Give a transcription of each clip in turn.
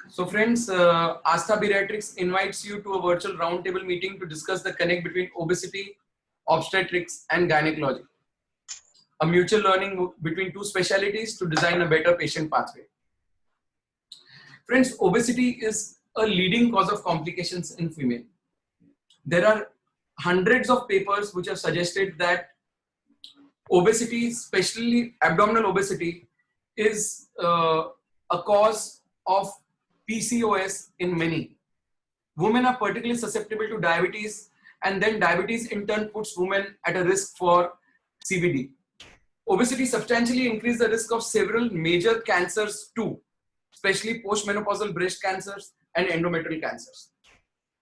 So friends, Astha Pediatrics invites you to a virtual roundtable meeting to discuss the connect between obesity, obstetrics and gynecology. A mutual learning between two specialties to design a better patient pathway. Friends, obesity is a leading cause of complications in female. There are hundreds of papers which have suggested that obesity, especially abdominal obesity, is a cause of PCOS in many. Women are particularly susceptible to diabetes, and then diabetes in turn puts women at a risk for CVD. Obesity substantially increases the risk of several major cancers too, especially postmenopausal breast cancers and endometrial cancers.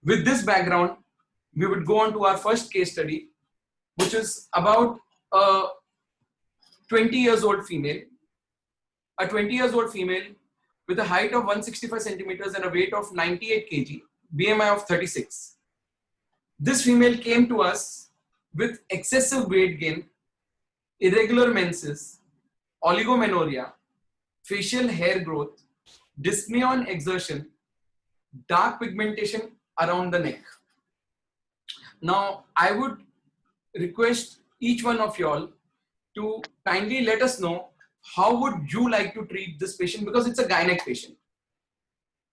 With this background, we would go on to our first case study, which is about a 20 years old female. A 20 years old female with a height of 165 centimeters and a weight of 98 kg, BMI of 36. This female came to us with excessive weight gain, irregular menses, oligomenorrhea, facial hair growth, dyspnea on exertion, dark pigmentation around the neck. Now, I would request each one of y'all to kindly let us know how would you like to treat this patient, because it's a gynec patient.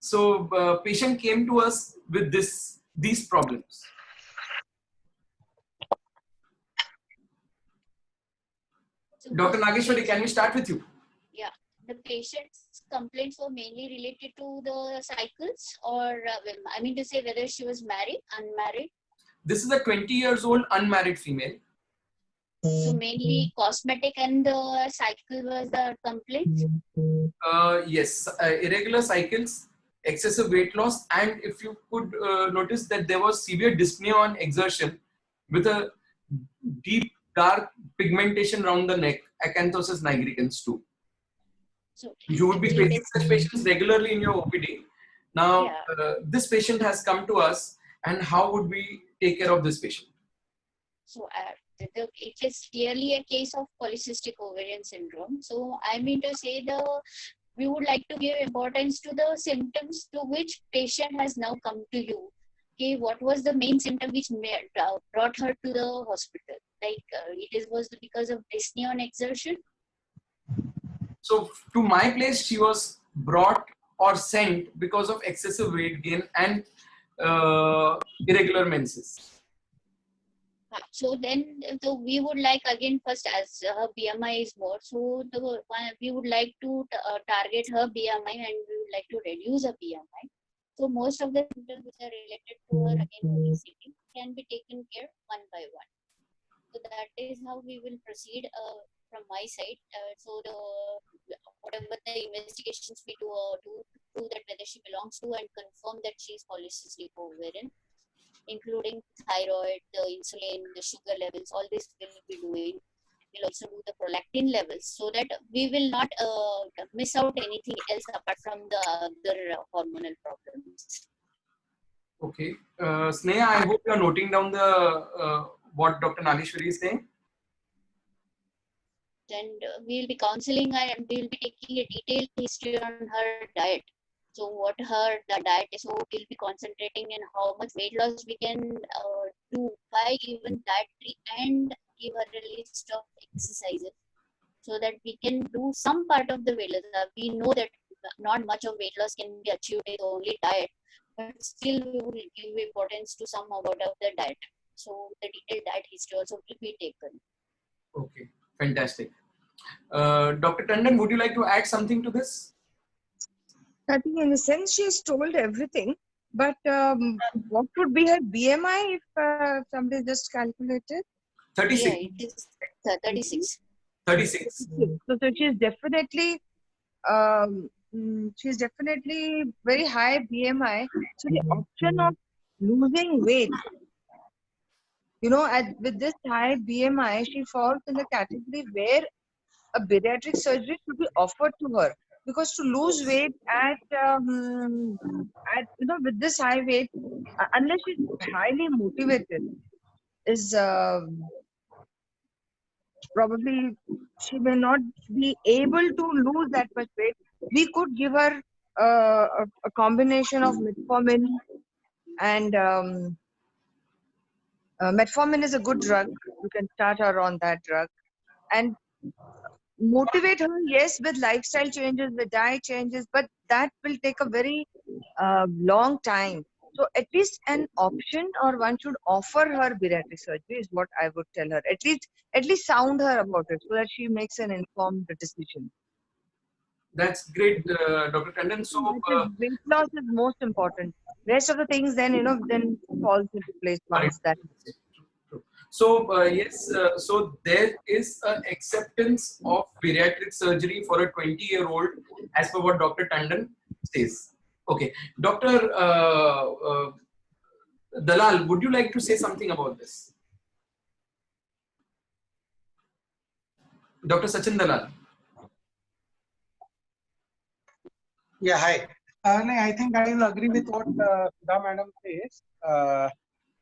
So, patient came to us with these problems. So Dr. Nageshwari, can we start with you? Yeah, the patient's complaints were mainly related to the cycles, or I mean to say whether she was married, unmarried. This is a 20 years old unmarried female. So mainly cosmetic and the cycle was the complaint. Yes, irregular cycles, excessive weight loss, and if you could notice that there was severe dyspnea on exertion with a deep dark pigmentation around the neck, acanthosis nigricans too. So You would be facing such patients regularly in your OPD. Now, yeah. This patient has come to us, and how would we take care of this patient? So it is clearly a case of polycystic ovarian syndrome. So I mean to say we would like to give importance to the symptoms to which patient has now come to you. Okay, what was the main symptom which brought her to the hospital? Like was because of dyspnea on exertion. So to my place, she was brought or sent because of excessive weight gain and irregular menses. So then we would like, again, first, as her BMI is more, so we would like to target her BMI, and we would like to reduce her BMI. So most of the symptoms which are related to her, again, obesity, can be taken care one by one. So that is how we will proceed from my side. So whatever the investigations we do to prove that whether she belongs to and confirm that she is polycystic ovarian, including thyroid, the insulin, the sugar levels, all this we will be doing. We'll also do the prolactin levels so that we will not miss out anything else apart from the other hormonal problems. Okay. Sneha, I hope you are noting down the what Dr. Nageshwari is saying. And we'll be counseling her, and we'll be taking a detailed history on her diet. So what the diet is, so we'll be concentrating in how much weight loss we can do by even dietary, and give her a list of exercises so that we can do some part of the weight loss. We know that not much of weight loss can be achieved with only diet, but still we will give importance to some about of the diet. So the detailed diet history also will be taken. Okay, fantastic. Dr. Tandon, would you like to add something to this? I think in a sense she has told everything, but what would be her BMI if somebody just calculated? 36. Yeah, it is 36. 36. So she's definitely very high BMI. So the option of losing weight, with this high BMI, she falls in the category where a bariatric surgery should be offered to her, because to lose weight with this high weight, unless she's highly motivated, is probably she may not be able to lose that much weight. We could give her a combination of metformin and metformin is a good drug. You can start her on that drug and motivate her, yes, with lifestyle changes, with diet changes, but that will take a very long time. So at least an option, or one should offer her bariatric surgery, is what I would tell her. At least sound her about it so that she makes an informed decision. That's great, Dr. Tandon. So, Because weight loss is most important. Rest of the things then falls into place once that. True. So yes, so there is an acceptance of bariatric surgery for a 20-year-old, as per what Dr. Tandon says. Okay, Dr. Dalal, would you like to say something about this? Dr. Sachin Dalal. Yeah, hi. No, I think I will agree with what Sudha madam says.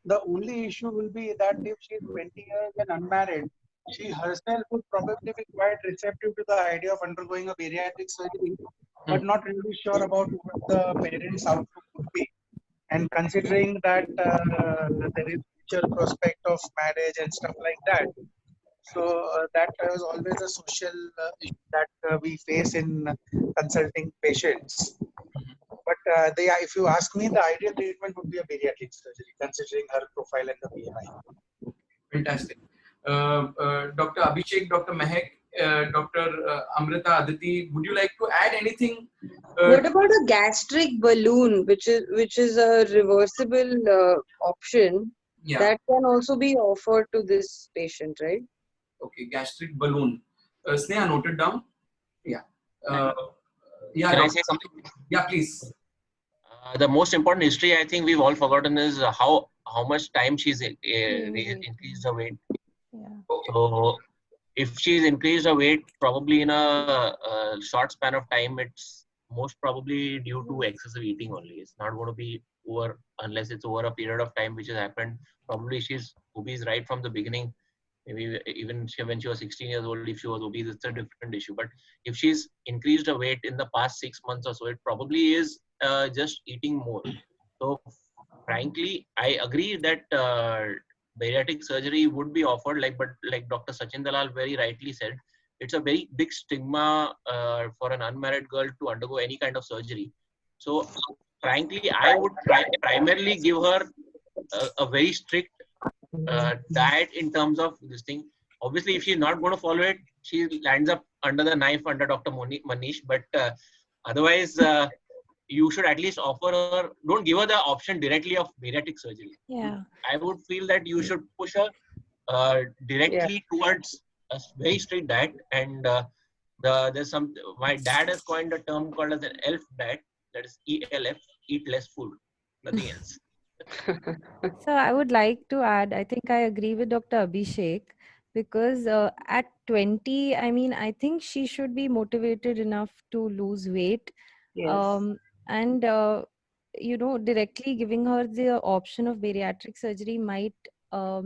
The only issue will be that if she is 20 years and unmarried, she herself would probably be quite receptive to the idea of undergoing a bariatric surgery, but not really sure about what the parents' outlook would be. And considering that there is future prospect of marriage and stuff like that, so that was always a social issue that we face in consulting patients. But if you ask me, the ideal treatment would be a bariatric surgery, considering her profile and the BMI. Fantastic. Dr. Abhishek, Dr. Mehak, Dr. Amrita, Aditi, would you like to add anything? What about a gastric balloon, which is a reversible option Yeah. that can also be offered to this patient, right? Okay, gastric balloon. Sneha, noted down. Yeah. Yeah. Can I Doctor. say something? Yeah, please. The most important history I think we've all forgotten is how much time she's increased her weight. Yeah. Okay. So if she's increased her weight, probably in a short span of time, it's most probably due to excessive eating only. It's not going to be over unless it's over a period of time which has happened. Probably she's obese right from the beginning. Maybe even when she was 16 years old, if she was obese, it's a different issue. But if she's increased her weight in the past 6 months or so, it probably is just eating more. So frankly, I agree that bariatric surgery would be offered, but like Dr. Sachin Dalal very rightly said, it's a very big stigma for an unmarried girl to undergo any kind of surgery. So frankly, I would primarily give her a very strict diet in terms of this thing. Obviously, if she's not going to follow it, she lands up under the knife under Dr. Manish. But otherwise, you should at least offer her, don't give her the option directly of bariatric surgery. Yeah. I would feel that you should push her directly towards a very strict diet. And there's my dad has coined a term called as an ELF diet, that is ELF, eat less food, nothing else. So I would like to add, I think I agree with Dr. Abhishek, because at 20, I mean, I think she should be motivated enough to lose weight. Yes. And directly giving her the option of bariatric surgery might, I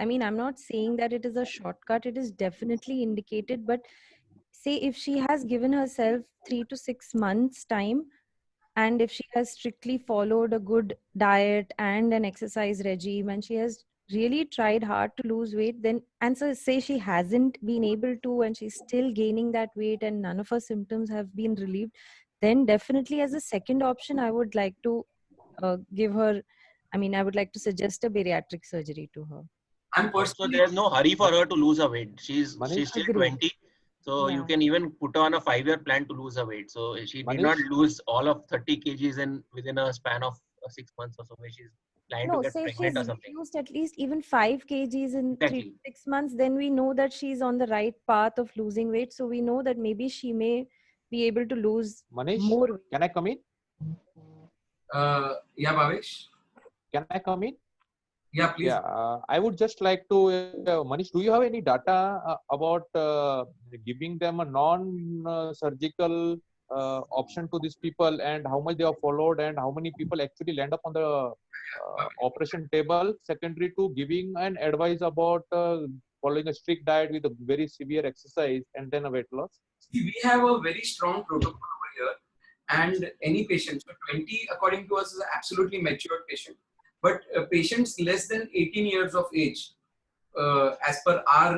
mean, I'm not saying that it is a shortcut, it is definitely indicated, but say if she has given herself 3 to 6 months time, and if she has strictly followed a good diet and an exercise regime, and she has really tried hard to lose weight, then, and so say she hasn't been able to, and she's still gaining that weight and none of her symptoms have been relieved, then definitely as a second option, I would like to give her, I mean, I would like to suggest a bariatric surgery to her. I'm Also, personally. there's no hurry for her to lose her weight. She's still Agreed. 20. So Yeah. you can even put her on a 5-year plan to lose her weight. So she did not lose all of 30 kgs within a span of 6 months or so, where she's planning No, to get say pregnant or she's something. reduced at least even 5 kgs in 3 Exactly. to 6 months, then we know that she's on the right path of losing weight. So we know that maybe she may be able to lose Manish, more weight. can I come in? Yeah, Bhavesh. Can I come in? Yeah, please. Yeah, I would just like to, Manish, do you have any data about giving them a non-surgical option to these people, and how much they have followed, and how many people actually land up on the operation table, secondary to giving an advice about following a strict diet with a very severe exercise and then a weight loss? See, we have a very strong protocol over here, and any patient. So 20, according to us, is an absolutely matured patient. But patients less than 18 years of age, as per our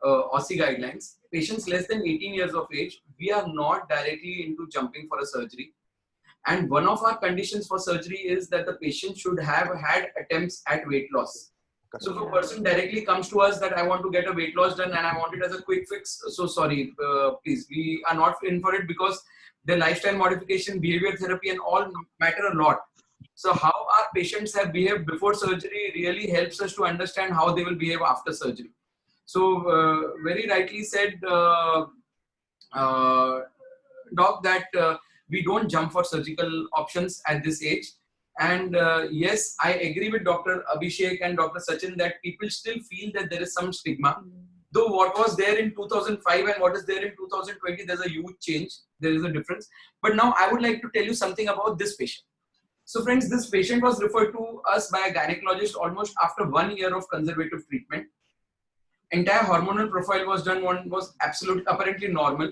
Aussie guidelines, patients less than 18 years of age, we are not directly into jumping for a surgery. And one of our conditions for surgery is that the patient should have had attempts at weight loss. So if a person directly comes to us that I want to get a weight loss done and I want it as a quick fix, so sorry, please, we are not in for it, because their lifestyle modification, behavior therapy and all matter a lot. So how our patients have behaved before surgery really helps us to understand how they will behave after surgery. So very rightly said, Doc, that we don't jump for surgical options at this age. And yes, I agree with Dr. Abhishek and Dr. Sachin that people still feel that there is some stigma. Though what was there in 2005 and what is there in 2020, there's a huge change. There is a difference. But now I would like to tell you something about this patient. So friends, this patient was referred to us by a gynecologist almost after 1 year of conservative treatment. Entire hormonal profile was done, one was absolutely apparently normal.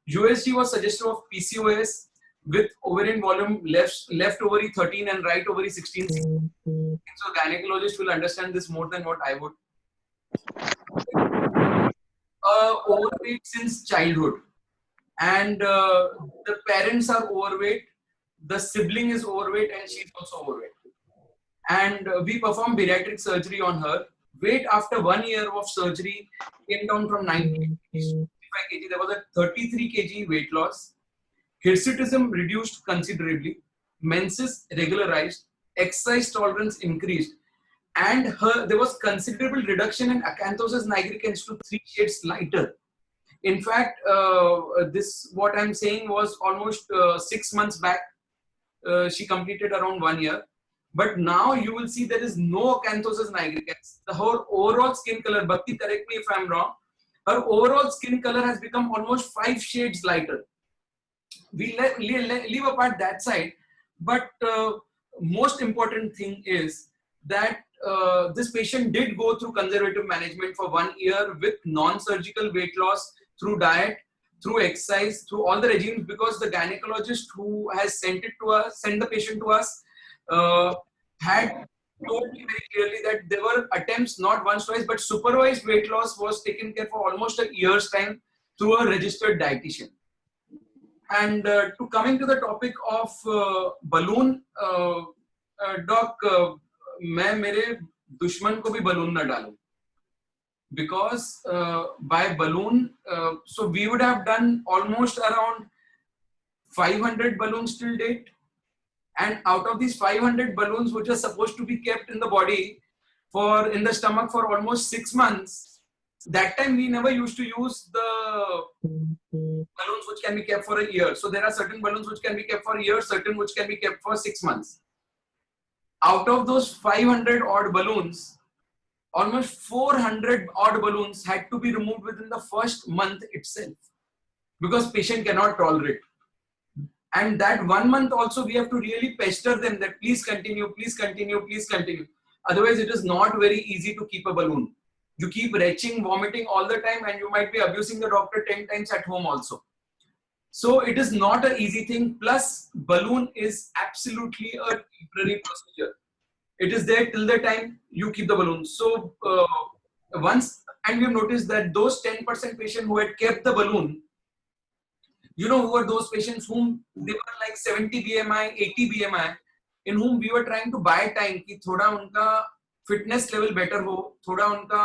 USG was suggestive of PCOS with ovarian volume left ovary 13 and right ovary 16. So gynecologist will understand this more than what I would. Overweight since childhood, and the parents are overweight, the sibling is overweight and she's also overweight. And we performed bariatric surgery on her. Weight after 1 year of surgery came down from 90 kg to 55 kg. There was a 33 kg weight loss. Hirsutism reduced considerably. Menses regularized. Exercise tolerance increased. And there was considerable reduction in acanthosis nigricans to 3 shades lighter. In fact, this what I'm saying was almost 6 months back. She completed around 1 year. But now you will see there is no acanthosis nigricans. Her overall skin color, Bhakti, correct me if I'm wrong, her overall skin color has become almost 5 shades lighter. We leave apart that side, but most important thing is that this patient did go through conservative management for 1 year with non-surgical weight loss through diet, through exercise, through all the regimes, because the gynecologist who has sent the patient to us, had told me very clearly that there were attempts not once, twice, but supervised weight loss was taken care for almost a year's time through a registered dietitian. And to coming to the topic of balloon, Doc, मैं मेरे दुश्मन को भी balloon न डालूं, because by balloon, so we would have done almost around 500 balloons till date. And out of these 500 balloons, which are supposed to be kept in the body in the stomach for almost 6 months, that time we never used to use the balloons which can be kept for a year. So there are certain balloons which can be kept for a year, certain which can be kept for 6 months. Out of those 500 odd balloons, almost 400 odd balloons had to be removed within the first month itself, because patient cannot tolerate. And that 1 month also we have to really pester them that please continue, please continue, please continue. Otherwise it is not very easy to keep a balloon. You keep retching, vomiting all the time, and you might be abusing the doctor 10 times at home also. So it is not an easy thing. Plus balloon is absolutely a temporary procedure. It is there till the time you keep the balloon. So once, and we have noticed that those 10% patients who had kept the balloon, you know who are those patients whom they were like 70 BMI, 80 BMI, in whom we were trying to buy time कि थोड़ा उनका fitness level better हो, थोड़ा उनका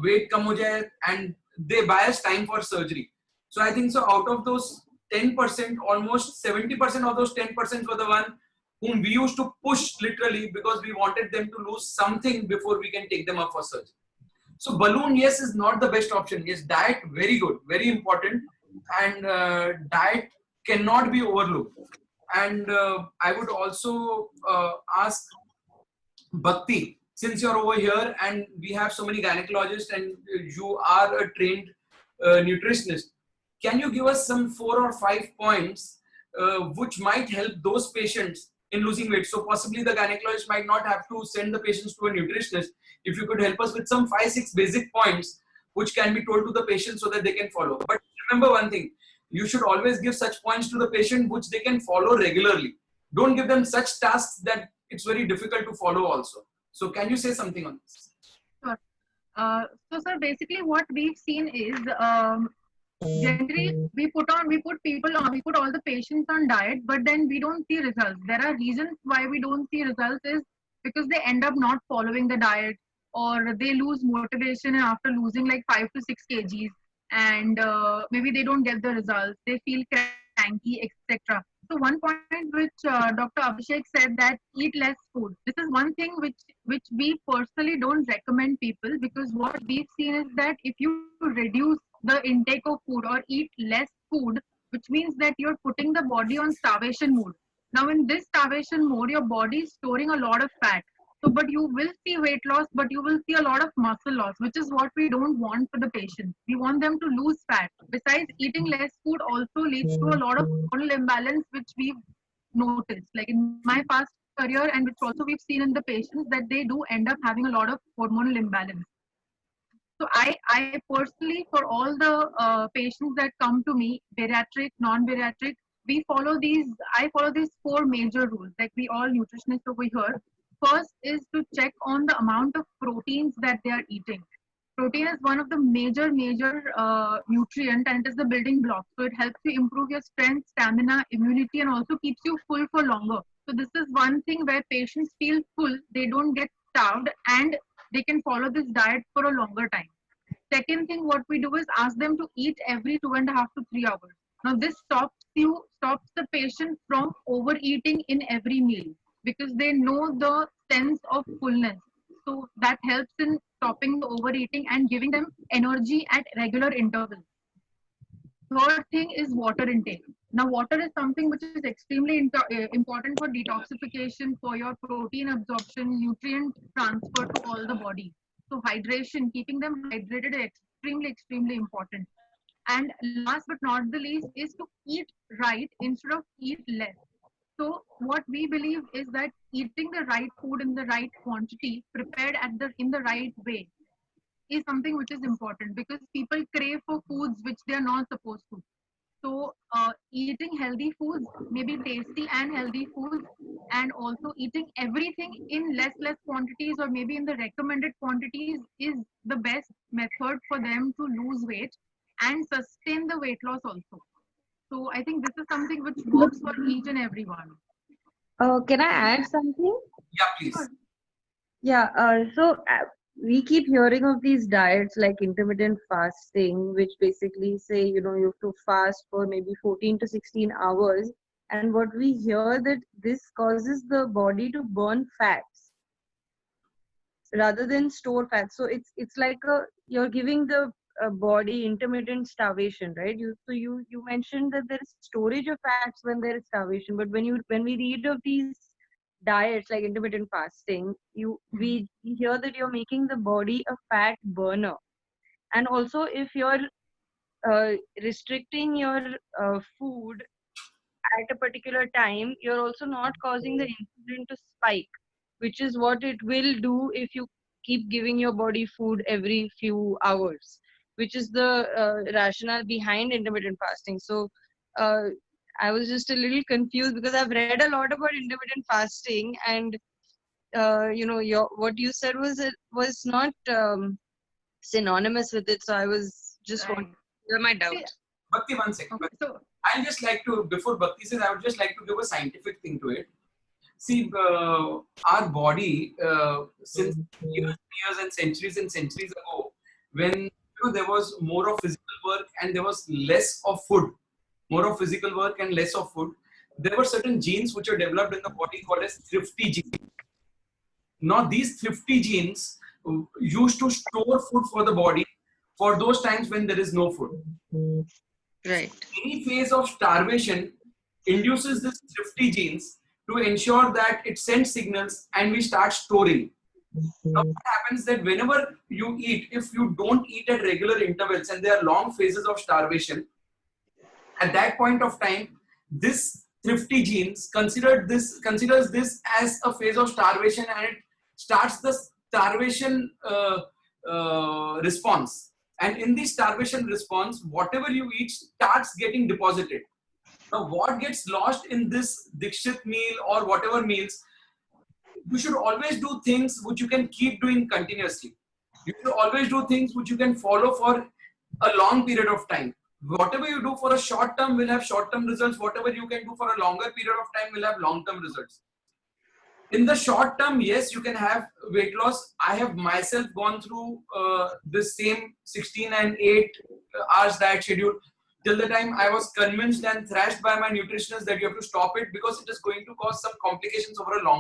weight कम हो जाए, and they buy us time for surgery. So I think so out of those 10%, almost 70% of those 10% were the one whom we used to push literally, because we wanted them to lose something before we can take them up for surgery. So balloon, yes, is not the best option. Yes, diet, very good, very important. And diet cannot be overlooked. And I would also ask Bhakti, since you're over here and we have so many gynecologists and you are a trained nutritionist, can you give us some 4 or 5 points which might help those patients in losing weight? So possibly the gynecologist might not have to send the patients to a nutritionist. If you could help us with some 5-6 basic points which can be told to the patient so that they can follow. But remember one thing, you should always give such points to the patient which they can follow regularly. Don't give them such tasks that it's very difficult to follow also. So can you say something on this? Sure. So sir, basically what we've seen is generally we put all the patients on diet, but then we don't see results. There are reasons why we don't see results is because they end up not following the diet, or they lose motivation after losing like 5 to 6 kgs, and maybe they don't get the results. They feel cranky, etc. So one point which Dr. Abhishek said, that eat less food. This is one thing which we personally don't recommend people, because what we've seen is that if you reduce the intake of food or eat less food, which means that you're putting the body on starvation mode. Now in this starvation mode, your body is storing a lot of fat. So, but you will see weight loss, but you will see a lot of muscle loss, which is what we don't want for the patients. We want them to lose fat. Besides, eating less food also leads to a lot of hormonal imbalance, which we've noticed. Like in my past career, and which also we've seen in the patients, that they do end up having a lot of hormonal imbalance. So I personally, for all the patients that come to me, bariatric, non-bariatric, I follow these 4 major rules, like we all nutritionists over here. First is to check on the amount of proteins that they are eating. Protein is one of the major nutrient, and it is the building block. So it helps you improve your strength, stamina, immunity, and also keeps you full for longer. So this is one thing where patients feel full, they don't get starved, and they can follow this diet for a longer time. Second thing, what we do is ask them to eat every 2.5 to 3 hours. Now this stops the patient from overeating in every meal, because they know the sense of fullness. So that helps in stopping the overeating and giving them energy at regular intervals. Third thing is water intake. Now water is something which is extremely important for detoxification, for your protein absorption, nutrient transfer to all the body. So hydration, keeping them hydrated is extremely important. And last but not the least is to eat right instead of eat less. So what we believe is that eating the right food in the right quantity, prepared in the right way, is something which is important, because people crave for foods which they are not supposed to. So eating healthy foods, maybe tasty and healthy foods, and also eating everything in less quantities, or maybe in the recommended quantities, is the best method for them to lose weight and sustain the weight loss also. So I think this is something which works for each and everyone. Can I add something? Yeah, please. Yeah, we keep hearing of these diets like intermittent fasting, which basically say, you have to fast for maybe 14 to 16 hours. And what we hear that this causes the body to burn fats rather than store fats. So it's like you're giving the body intermittent starvation, right? You mentioned that there is storage of fats when there is starvation, but when we read of these diets like intermittent fasting, we hear that you're making the body a fat burner. And also, if you're restricting your food at a particular time, you're also not causing the insulin to spike, which is what it will do if you keep giving your body food every few hours, which is the rationale behind intermittent fasting. So I was just a little confused, because I've read a lot about intermittent fasting, and what you said was not synonymous with it. So I was just wanting to clear my doubt. Bhakti, 1 second. Okay, so I'll just like to, before Bhakti says, I would just like to give a scientific thing to it. See, our body, since years and centuries ago, when there was more of physical work and there was less of food, more of physical work and less of food, there were certain genes which are developed in the body called as thrifty genes. Now these thrifty genes used to store food for the body for those times when there is no food. Right. Any phase of starvation induces this thrifty genes to ensure that it sends signals and we start storing. Now what happens that whenever you eat, if you don't eat at regular intervals and there are long phases of starvation, at that point of time, this thrifty genes considers this as a phase of starvation, and it starts the starvation response. And in the starvation response, whatever you eat starts getting deposited. Now, what gets lost in this Dikshit meal or whatever meals, you should always do things which you can keep doing continuously. You should always do things which you can follow for a long period of time. Whatever you do for a short term will have short term results. Whatever you can do for a longer period of time will have long term results. In the short term, yes, you can have weight loss. I have myself gone through this same 16 and 8 hours diet schedule till the time I was convinced and thrashed by my nutritionist that you have to stop it because it is going to cause some complications over a long